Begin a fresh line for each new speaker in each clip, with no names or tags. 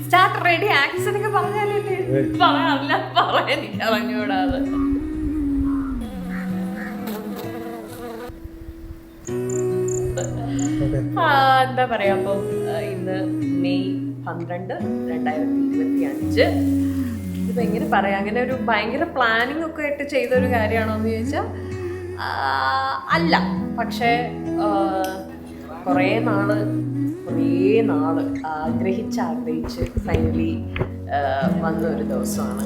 Start ready action ഒക്കെ പറഞ്ഞാലേ പറയാറില്ല, പറയാൻ അറിഞ്ഞൂടാതെ. എന്താ പറയാ, അപ്പം ഇന്ന് മെയ് 12, 2025. ഇതിപ്പോ എങ്ങനെ പറയാം, അങ്ങനെ ഒരു ഭയങ്കര പ്ലാനിങ് ഒക്കെ ആയിട്ട് ചെയ്തൊരു കാര്യമാണോ എന്ന് ചോദിച്ചാൽ അല്ല. പക്ഷേ കുറേ നാള് ആഗ്രഹിച്ച് ഫൈനലി വന്ന ഒരു ദിവസമാണ്.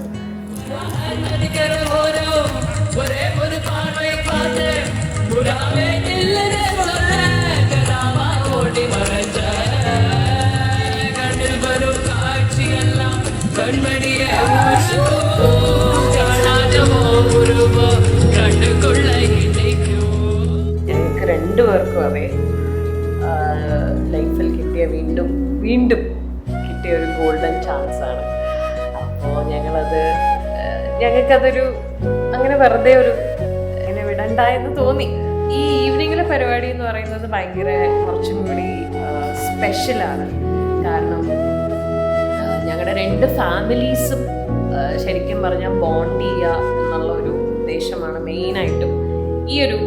ഞങ്ങൾക്ക് രണ്ടുപേർക്കും അതെ ലൈഫിൽ കിട്ടിയ വീണ്ടും കിട്ടിയ ഒരു ഗോൾഡൻ ചാൻസ് ആണ്. അപ്പോൾ ഞങ്ങൾക്കതൊരു അങ്ങനെ വെറുതെ ഒരു ഇങ്ങനെ വിടണ്ടായെന്ന് തോന്നി. ഈ ഈവനിങ്ങിലെ പരിപാടി എന്ന് പറയുന്നത് ഭയങ്കര കുറച്ചും കൂടി സ്പെഷ്യലാണ്. കാരണം ഞങ്ങളുടെ 2 ഫാമിലീസും ശരിക്കും പറഞ്ഞാൽ ബോണ്ട് ചെയ്യുക എന്നുള്ള ഒരു ഉദ്ദേശമാണ് മെയിനായിട്ടും ഈ ഒരു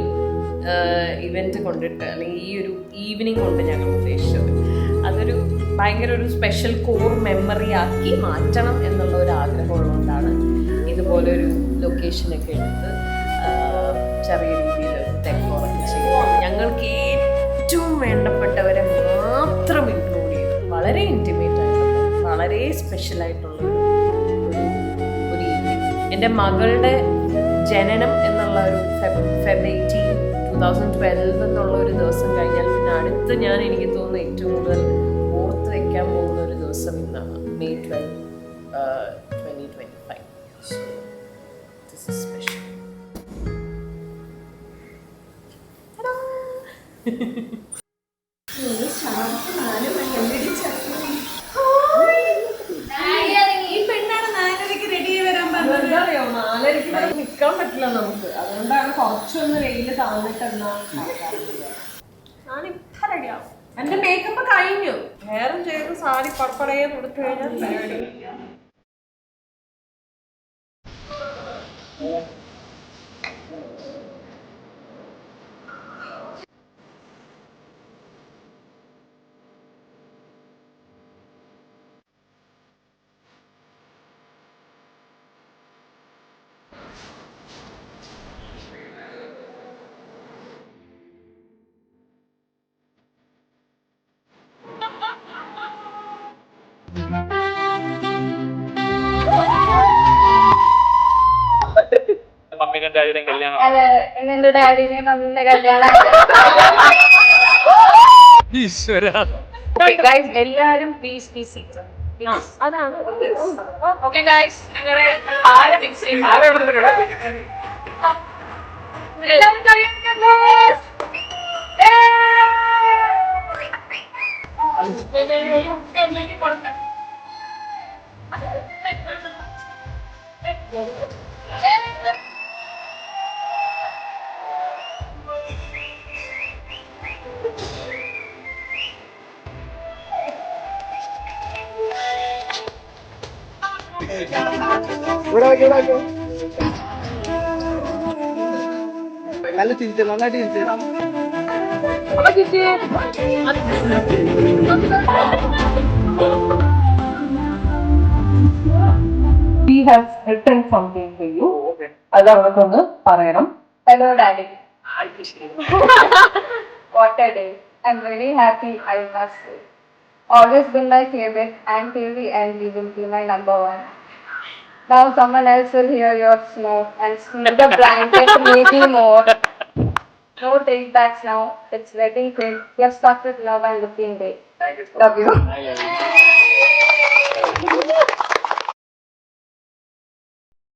ഇവൻറ്റ് കൊണ്ടിട്ട്, അല്ലെങ്കിൽ ഈ ഒരു ഈവനിങ് കൊണ്ട് ഞങ്ങൾ ഉദ്ദേശിച്ചത്. അതൊരു ഭയങ്കര ഒരു സ്പെഷ്യൽ കോർ മെമ്മറി ആക്കി മാറ്റണം എന്നുള്ള ഒരു ആഗ്രഹമുള്ളതുകൊണ്ടാണ് ഇതുപോലൊരു ലൊക്കേഷനൊക്കെ എടുത്ത് ചെറിയ രീതിയിൽ ഡെക്കോറൊക്കെ ചെയ്യും. ഞങ്ങൾക്ക് ഏറ്റവും വേണ്ടപ്പെട്ടവരെ മാത്രം ഇൻക്ലൂഡ് ചെയ്ത് വളരെ ഇൻറ്റിമേറ്റ് ആയിട്ടുള്ള വളരെ സ്പെഷ്യലായിട്ടുള്ള ഒരു ഈവനിങ്. എൻ്റെ മകളുടെ ജനനം എന്നുള്ള ഒരു Feb 18, 2012 എന്നുള്ള ഒരു ദിവസം കഴിഞ്ഞാൽ പിന്നെ അടുത്ത് എനിക്ക് തോന്നുന്നു ഏറ്റവും കൂടുതൽ ഓർത്ത് വയ്ക്കാൻ പോകുന്ന ഒരു ദിവസം ഇന്നാണ്, May 12, 2025. So, this is special. നിൽക്കാൻ പറ്റില്ല നമുക്ക്, അതുകൊണ്ടാണ് കുറച്ചൊന്ന് വെയില് താന്നിട്ടെന്നാ. ഞാനിപ്പ റെഡിയാവും. എന്റെ മേക്കപ്പ് കഴിഞ്ഞു, ഹെയറും ചെയ്ത് സാരി പടപടയെ കൊടുത്തു കഴിഞ്ഞാൽ പരിപാടി.
എന്റെ ഡാഡിനെ മമ്മിന്റെ കല്യാണം. എല്ലാരും പ്ലീസ് പ്ലീസ് അതാണ്. ഓക്കെ ഗൈസ്,
നല്ല തിരിച്ചു നന്നായിട്ട് തിരിച്ചു.
We have written something for you. അത് അവർക്കൊന്ന് പറയണം.
Hello Daddy. What a day. I'm very happy, I must say. Always been my favorite and till the end you will be my number one. Now someone else will hear your snore and smear the blanket maybe more. No take backs now. It's wedding quick. You're stuck with love and looking great. Love you.